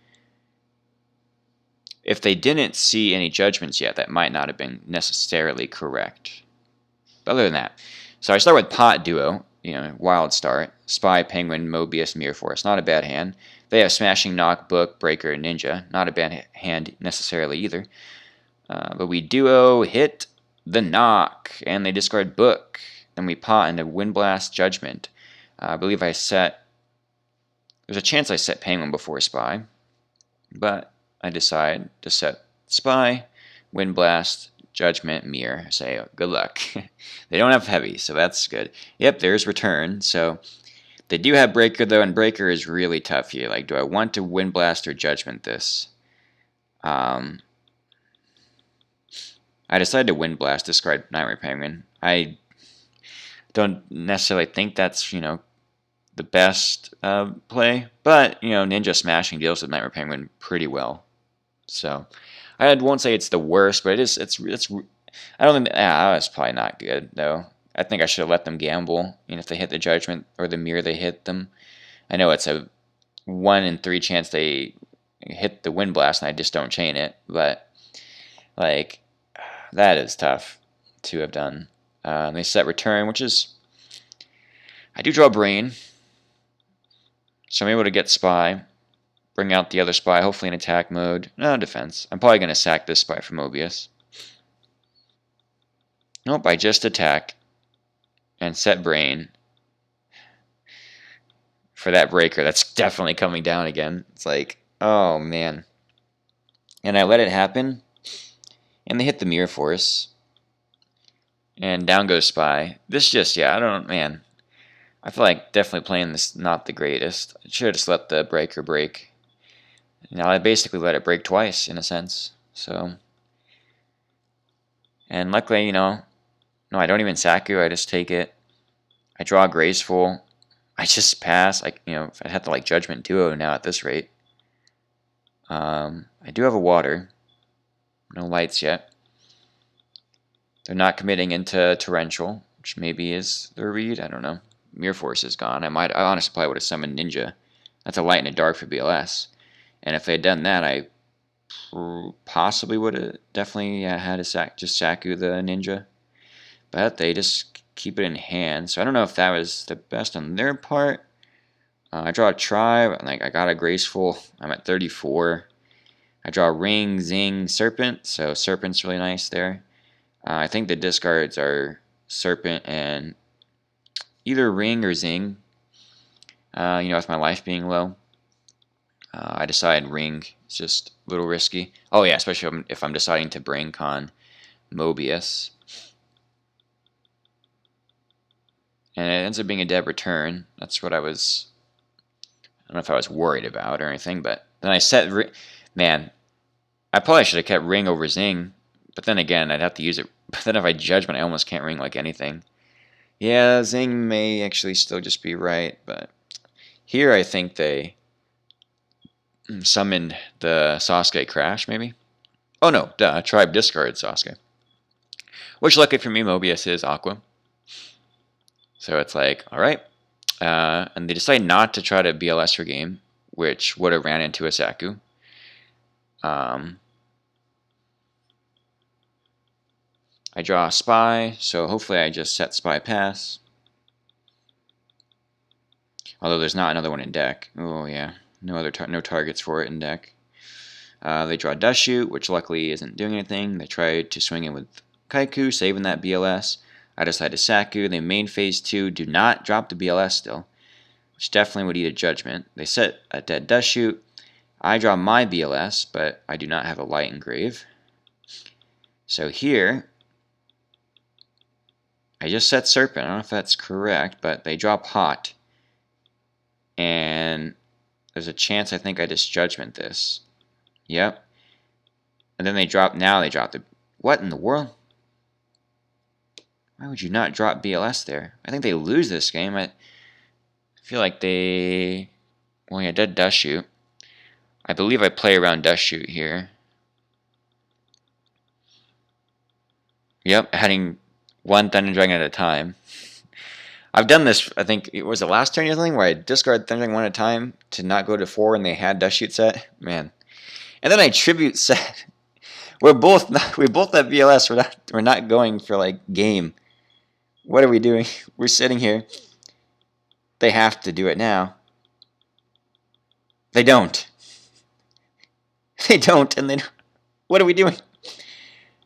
If they didn't see any judgments yet, that might not have been necessarily correct. But other than that, so I start with Pot Duo, wild start. Spy, Penguin, Mobius, Mirror Force, not a bad hand. They have Smashing, Knock, Book, Breaker, and Ninja, not a bad hand necessarily either. But we duo hit the Knock, and they discard Book. Then we pot into Windblast, Judgment. I believe there's a chance I set Penguin before Spy, but I decide to set Spy, Windblast, Judgment, Mirror. Say, oh, good luck. They don't have heavy, so that's good. Yep, there's return. So they do have Breaker, though, and Breaker is really tough here. Like, do I want to Windblast or Judgment this? I decided to Windblast, discard Nightmare Penguin. I don't necessarily think that's, the best play, but Ninja Smashing deals with Nightmare Penguin pretty well. So I won't say it's the worst, but it's I don't think that's probably not good though. I think I should have let them gamble. If they hit the judgment or the mirror, they hit them. I know it's a 1 in 3 chance they hit the wind blast, and I just don't chain it. But like that is tough to have done. They set return, which is I do draw brain. So I'm able to get Spy, bring out the other Spy, hopefully in attack mode. No, defense. I'm probably going to sack this Spy for Mobius. Nope, I just attack and set Brain for that Breaker. That's definitely coming down again. It's like, oh man. And I let it happen, and they hit the Mirror Force, and down goes Spy. This just, yeah, I don't, man. I feel like definitely playing this not the greatest. I should have just let the breaker break. Now I basically let it break twice, in a sense. So, and luckily, no, I don't even Saku. I just take it. I draw graceful. I just pass. If I had to like Judgment Duo now at this rate. I do have a water. No lights yet. They're not committing into Torrential, which maybe is their read. I don't know. Mirror Force is gone. I honestly probably would have summoned Ninja. That's a light and a dark for BLS. And if they had done that, I possibly would have definitely had a just Saku the Ninja. But they just keep it in hand. So I don't know if that was the best on their part. I draw a Tribe. I got a Graceful. I'm at 34. I draw Ring, Zing, Serpent. So Serpent's really nice there. I think the discards are Serpent and either Ring or Zing. With my life being low. I decide Ring. It's just a little risky. Oh yeah, especially if I'm deciding to bring Con Mobius. And it ends up being a dead return. That's what I don't know if I was worried about or anything, but then I set, man, I probably should have kept Ring over Zing, but then again, I'd have to use it. But then if I Judgment, I almost can't Ring like anything. Yeah, Zing may actually still just be right, but here I think they summoned the Sasuke Crash, maybe? Oh no, duh, Tribe discard Sasuke. Which, lucky for me, Mobius is Aqua. So it's like, alright. And they decide not to try to BLS her game, which would have ran into a Saku. I draw a Spy, so hopefully I just set Spy pass. Although there's not another one in deck. Oh yeah, no targets for it in deck. They draw Dust Shoot, which luckily isn't doing anything. They tried to swing in with Kaiku, saving that BLS. I decide to Saku. They main phase 2, do not drop the BLS still, which definitely would eat a Judgment. They set a dead Dust Shoot. I draw my BLS, but I do not have a Light Engrave. So here, I just set Serpent. I don't know if that's correct, but they draw Pot. And there's a chance I think I just Judgment this. Yep. And then they drop the... What in the world? Why would you not drop BLS there? I think they lose this game. I feel like they... Well, yeah, dead Dust Shoot. I believe I play around Dust Shoot here. Yep, adding one Thunder Dragon at a time. I've done this, I think, it was the last turn or something, where I discard Thunder Dragon one at a time to not go to 4 when they had Dust Shoot set. Man. And then I Tribute set. We both have BLS. We're not going for, like, game. What are we doing? We're sitting here. They have to do it now. They don't. They don't, and they don't. What are we doing?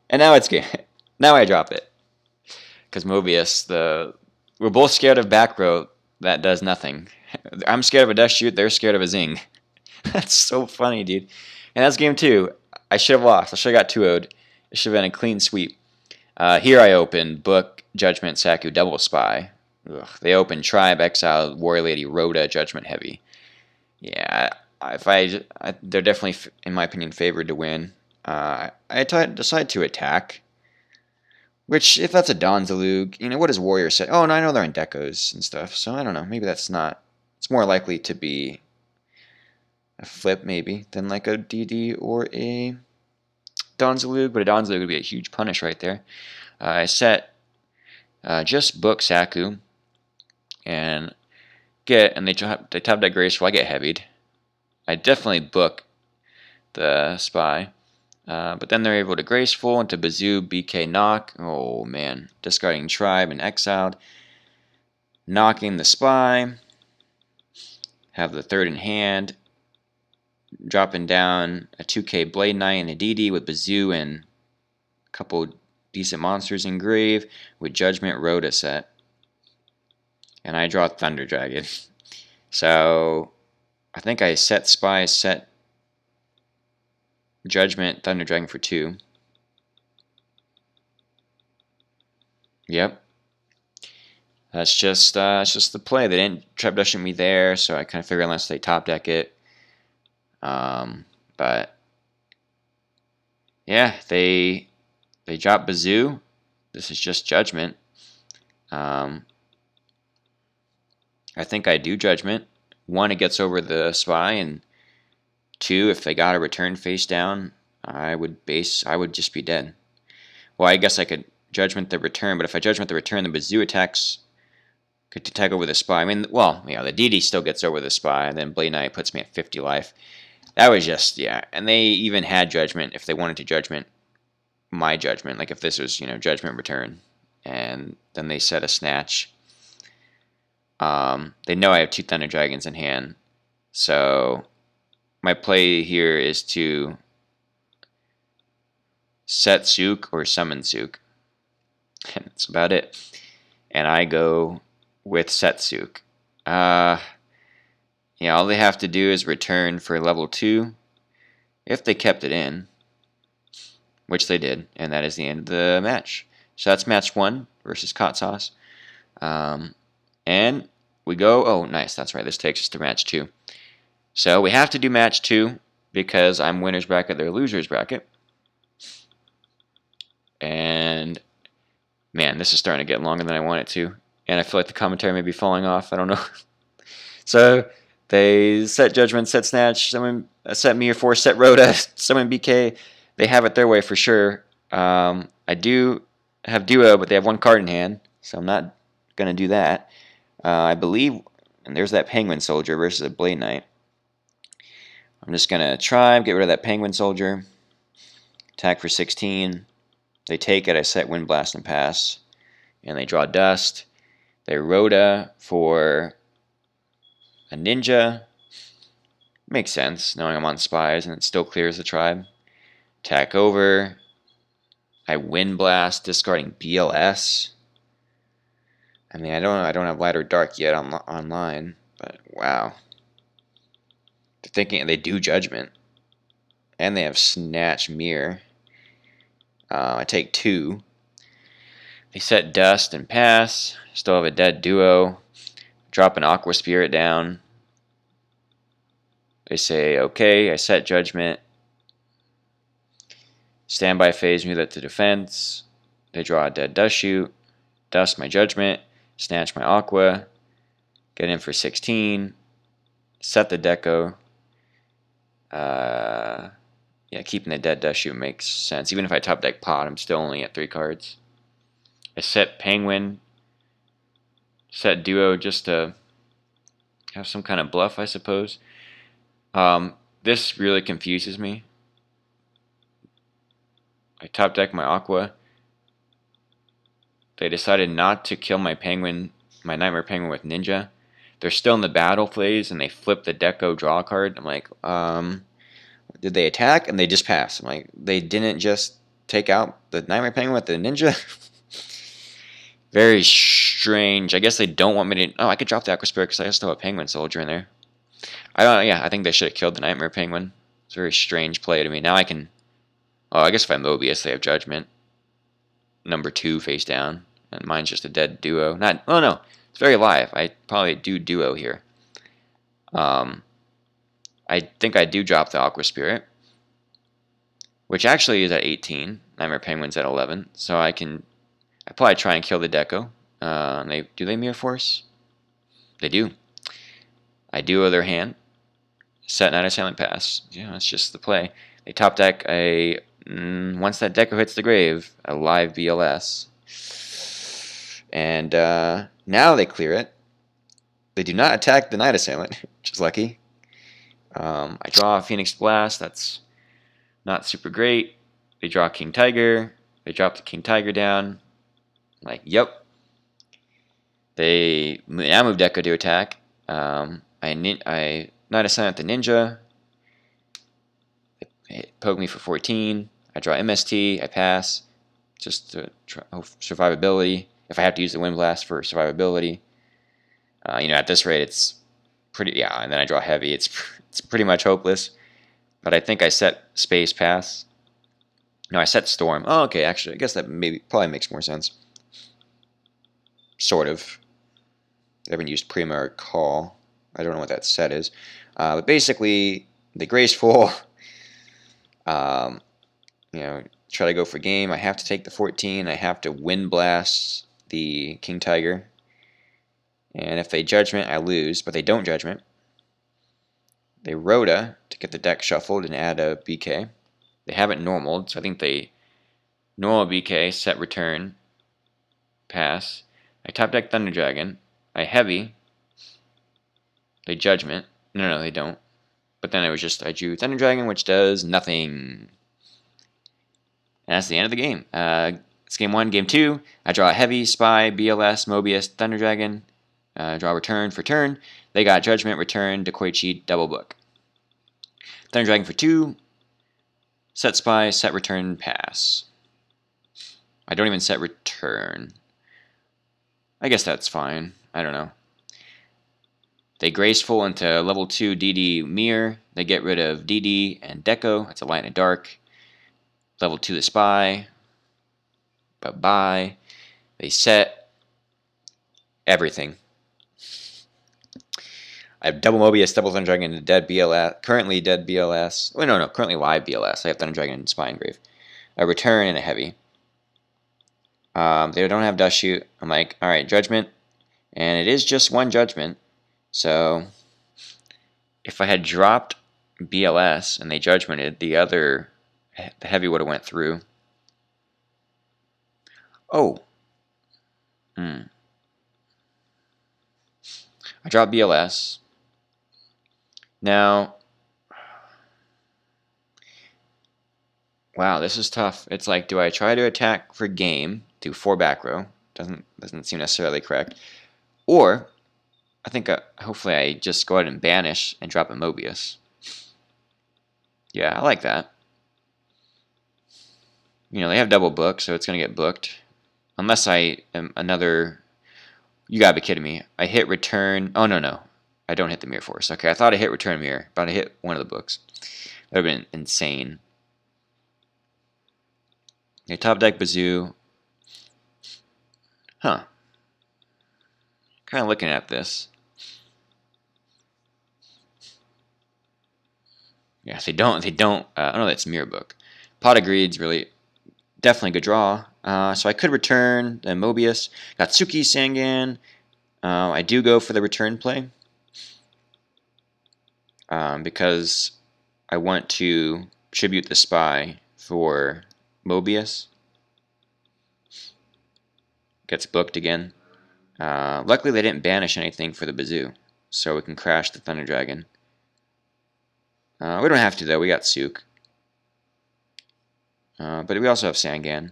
And now it's game. Now I drop it. Because Mobius, we're both scared of back row that does nothing. I'm scared of a Dust Shoot, they're scared of a Zing. That's so funny, dude. And that's game 2. I should have lost. I should have got 2-0'd. It should have been a clean sweep. Here I open Book, Judgment, Saku, Double Spy. Ugh. They open Tribe, Exile, Warrior Lady, Rhoda, Judgment Heavy. Yeah, they're definitely, in my opinion, favored to win. I decide to attack. Which, if that's a Donzalug, what does Warrior say? Oh, no, I know they're in Decos and stuff, so I don't know. Maybe that's not... It's more likely to be a flip, maybe, than like a DD or a Donzalug, but a Donzalug would be a huge punish right there. I set just Book Saku, and they tap that Graceful, I get heavied. I definitely book the Spy. But then they're able to Graceful into Bazoo, BK Knock. Oh man, discarding Tribe and Exiled. Knocking the Spy. Have the third in hand. Dropping down a 2k Blade Knight and a DD with Bazoo and a couple decent monsters in grave with Judgment Rhoda set. And I draw Thunder Dragon. So I think I set Spy, set Judgment, Thunder Dragon for 2. Yep. That's just the play. They didn't trap dusting me there, so I kind of figured unless they top deck it. But yeah, they drop Bazoo. This is just Judgment. I think I do Judgment. 1, it gets over the Spy, and 2, if they got a return face down, I would just be dead. Well, I guess I could Judgment the return, but if I Judgment the return, the Bazoo attacks could attack over the Spy. I mean, well, yeah, the DD still gets over the Spy, and then Blade Knight puts me at 50 life. That was just, yeah. And they even had Judgment if they wanted to Judgment my Judgment, like if this was, Judgment return. And then they set a Snatch. They know I have 2 Thunder Dragons in hand. So my play here is to set Sook or summon Sook. And that's about it. And I go with set Sook. Yeah, all they have to do is return for level 2 if they kept it in, which they did, and that is the end of the match. So that's match 1 versus Cot Sauce. And we go, oh, nice, that's right, this takes us to match 2. So we have to do match 2 because I'm winner's bracket, they're loser's bracket. And, man, this is starting to get longer than I want it to. And I feel like the commentary may be falling off, I don't know. So they set Judgment, set Snatch, someone set Me or Force, set Rhoda, someone BK. They have it their way for sure. I do have Duo, but they have 1 card in hand, so I'm not going to do that. I believe, and there's that Penguin Soldier versus a Blade Knight. I'm just going to try and get rid of that Penguin Soldier. Attack for 16. They take it, I set Wind Blast and pass. And they draw Dust. They Rhoda for a Ninja. Makes sense, knowing I'm on Spies, and it still clears the tribe. Attack over. I Wind Blast, discarding BLS. I mean, I don't have Light or Dark yet online, but wow. They're thinking they do Judgment, and they have Snatch Mirror. I take 2. They set Dust and pass. Still have a dead Duo. Drop an Aqua Spirit down. They say, okay, I set Judgment. Standby phase, move that to defense. They draw a dead Dust Shoot. Dust my Judgment. Snatch my Aqua. Get in for 16. Set the Deco. Yeah, keeping the dead Dust Shoot makes sense. Even if I top deck Pot, I'm still only at 3 cards. I set Penguin. Set Duo just to have some kind of bluff, I suppose. This really confuses me. I top deck my Aqua. They decided not to kill my Penguin, my Nightmare Penguin with Ninja. They're still in the battle phase, and they flip the Deco draw card. I'm like, did they attack? And they just pass. I'm like, they didn't just take out the Nightmare Penguin with the Ninja? Very strange. I guess they don't want me to... Oh, I could drop the Aqua Spirit because I still have a Penguin Soldier in there. I think they should have killed the Nightmare Penguin. It's a very strange play to me. Now I can... Oh, I guess if I Mobius, they have Judgment. Number 2 face down. And mine's just a dead Duo. Not... Oh, no. It's very live. I probably do Duo here. I think I do drop the Aqua Spirit. Which actually is at 18. Nightmare Penguin's at 11. So I probably try and kill the Deco. Do they Mirror Force? They do. I do other hand. Set Night Assailant pass. Yeah, that's just the play. They top deck a... once that Deco hits the grave, a live BLS. And now they clear it. They do not attack the Night Assailant, which is lucky. I draw a Phoenix Blast. That's not super great. They draw King Tiger. They drop the King Tiger down. I'm like, yep. They now move Deco to attack. I Night Assailant the Ninja. They poke me for 14. I draw MST. I pass. Just to survivability. If I have to use the Wind Blast for survivability. At this rate, it's pretty... Yeah, and then I draw Heavy. It's pretty much hopeless. But I think I set space pass. No, I set storm. Oh, okay, actually, I guess that probably makes more sense. Sort of. I haven't used Prima or Call. I don't know what that set is. But basically, the graceful, try to go for game. I have to take the 14. I have to wind blast the King Tiger. And if they judgment, I lose, but they don't judgment. They Rhoda to get the deck shuffled and add a BK. They haven't normaled, so I think they normal BK, set return, pass. I top deck Thunder Dragon. I heavy. They judgment. No, they don't. But then I drew Thunder Dragon, which does nothing. And that's the end of the game. It's game 1. Game 2, I draw a heavy, Spy, BLS, Mobius, Thunder Dragon. Draw return for turn. They got judgment, return, Decoy double book. Thunder Dragon for 2. Set Spy, set return, pass. I don't even set return. I guess that's fine. I don't know. They graceful into level 2 DD Mirror. They get rid of DD and Deco. It's a light and a dark. Level 2 the Spy. Bye-bye. They set everything. I have double Mobius, double Thunder Dragon, and dead BLS. Currently dead BLS. Oh, no. Currently live BLS. I have Thunder Dragon and Spy Engrave. A return and a heavy. They don't have Dust Shoot. I'm like, alright, judgment. And it is just one judgment. So, if I had dropped BLS and they judgmented, the heavy would have went through. Oh. I dropped BLS. Now, wow, this is tough. It's like, do I try to attack for game, do 4 back row? Doesn't seem necessarily correct. Or, I think hopefully I just go ahead and banish and drop a Mobius. Yeah, I like that. They have double book, so it's going to get booked. Unless I am another... You gotta be kidding me. I hit return... Oh, no. I don't hit the Mirror Force. Okay, I thought I hit return mirror, but I hit one of the books. That would have been insane. Okay, top deck Bazoo. Huh. Kind of looking at this. Yeah, they don't. I don't know. That's Mirror Book. Pot of Greed's really definitely a good draw. So I could return the Mobius. Got Suki Sangan. I do go for the return play because I want to tribute the Spy for Mobius. Gets booked again. Luckily, they didn't banish anything for the Bazoo, so we can crash the Thunder Dragon. We don't have to, though. We got Suk. But we also have Sangan.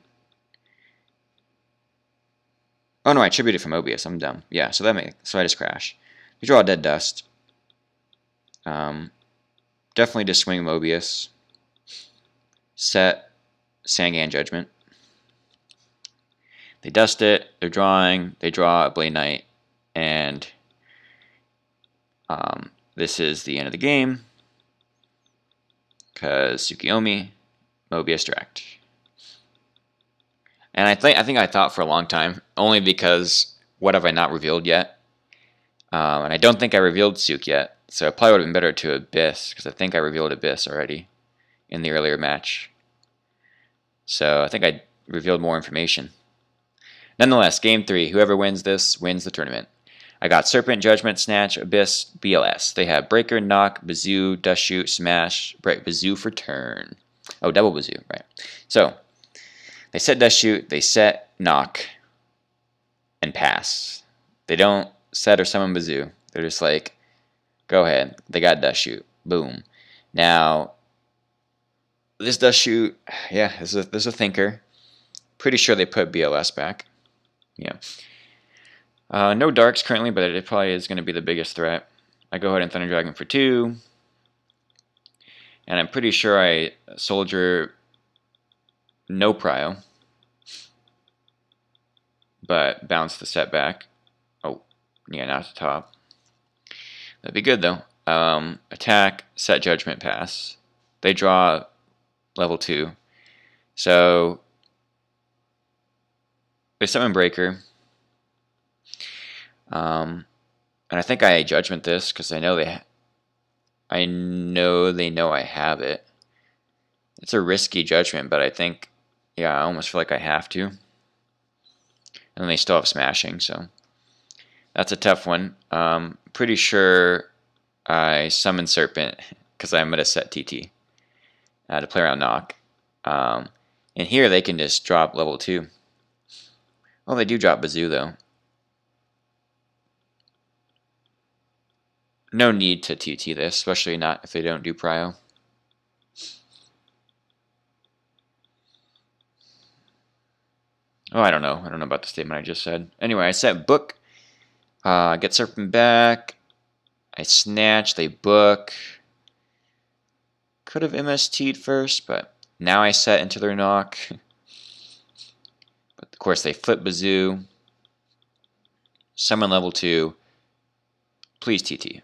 Oh, no, I tributed for Mobius. I'm dumb. Yeah, so I just crash. We draw a Dead Dust. Definitely just swing Mobius. Set Sangan Judgment. They dust it. They're drawing. They draw a Blade Knight. And this is the end of the game. Because Tsukiyomi, Mobius direct. And I think I thought for a long time, only because what have I not revealed yet? And I don't think I revealed Suk yet, so it probably would have been better to Abyss, because I think I revealed Abyss already in the earlier match. So I think I revealed more information. Nonetheless, Game 3, whoever wins this wins the tournament. I got Serpent, Judgment, Snatch, Abyss, BLS. They have Breaker, Knock, Bazoo, Dust Shoot, Smash, Bazoo for turn. Oh, double Bazoo, right. So, they set Dust Shoot, they set Knock, and pass. They don't set or summon Bazoo. They're just like, go ahead. They got Dust Shoot. Boom. Now, this Dust Shoot, yeah, this is a thinker. Pretty sure they put BLS back. Yeah. No Darks currently, but it probably is going to be the biggest threat. I go ahead and Thunder Dragon for 2. And I'm pretty sure I Soldier no Prio. But bounce the setback. Oh, yeah, not at the top. That'd be good, though. Attack, set Judgment, pass. they draw level 2. So they summon Breaker. And I think I Judgment this because I know they know I have it. It's a risky Judgment, but I think, yeah, I almost feel like I have to. And then they still have Smashing, so that's a tough one. Pretty sure I summon Serpent because I'm going to set TT to play around Knock. And here they can just drop level 2. Well, they do drop Bazoo, though. No need to TT this, especially not if they don't do Prio. Oh, I don't know. I don't know about the statement I just said. Anyway, I set Book. Get Serpent back. I snatch. They book. Could have MST'd first, but now I set into their Knock. But of course, they flip Bazoo. Summon level 2. Please TT.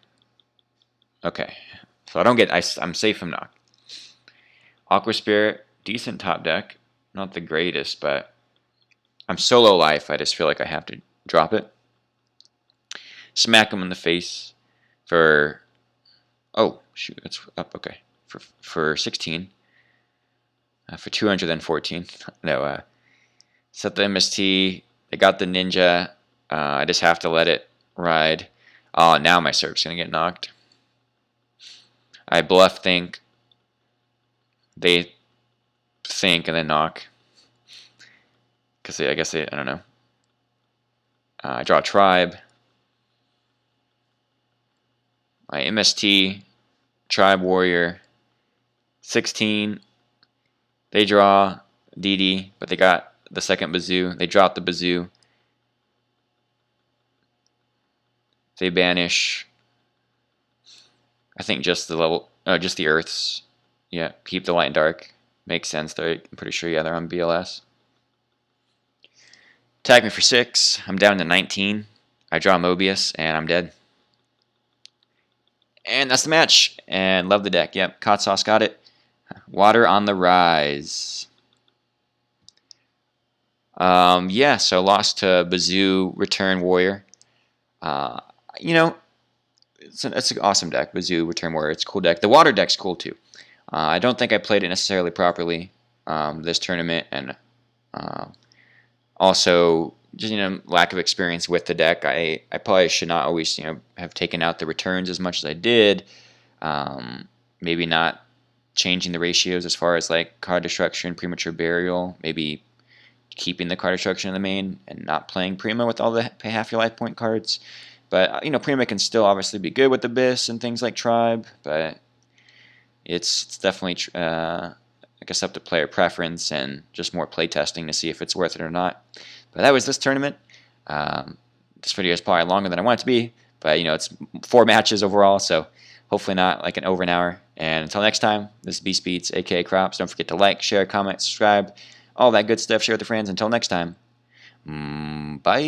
Okay. So I don't get... I'm safe from Knock. Aqua Spirit. Decent top deck. Not the greatest, but I'm so low life, I just feel like I have to drop it. Smack him in the face for... Oh, shoot, it's up, okay. For 16. For 214. No, set the MST. They got the Ninja. I just have to let it ride. Oh, now my Serp's going to get knocked. I bluff think. They think and then knock. Because I guess I don't know. I draw a Tribe. My MST, Tribe Warrior, 16. They draw DD, but they got the second Bazoo. They drop the Bazoo. They banish. I think just the level, just the Earths. Yeah, keep the light and dark. Makes sense. I'm pretty sure, yeah, they're on BLS. Tag me for 6. I'm down to 19. I draw Mobius, and I'm dead. And that's the match. And love the deck. Yep, Cod Sauce got it. Water on the Rise. Yeah, so lost to Bazoo, Return Warrior. You know, it's an awesome deck, Bazoo, Return Warrior. It's a cool deck. The water deck's cool too. I don't think I played it necessarily properly this tournament, and also just lack of experience with the deck. I probably should not always have taken out the returns as much as I did. Maybe not changing the ratios as far as like card destruction, premature burial. Maybe keeping the card destruction in the main and not playing Prima with all the pay half your life point cards. But Prima can still obviously be good with Abyss and things like Tribe, but it's definitely I guess up to player preference and just more play testing to see if it's worth it or not. But that was this tournament. This video is probably longer than I want it to be, but it's 4 matches overall, so hopefully not like over an hour. And until next time, this is Beast Beats, aka Crops. Don't forget to like, share, comment, subscribe, all that good stuff. Share with your friends. Until next time, bye.